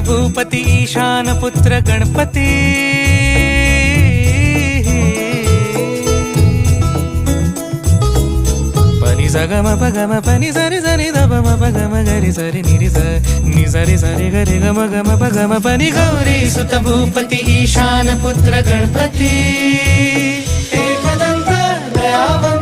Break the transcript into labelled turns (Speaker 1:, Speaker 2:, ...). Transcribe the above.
Speaker 1: भूपती ईशान पुत्र गणपती पनि सगम पगम पनि सरि सरि ध म पगम गरि सरि नि नि सरि सरि गरि गम गम पगम पनि गौरी सुत भूपती ईशान पुत्र गणपती एकदन्त दयावन्त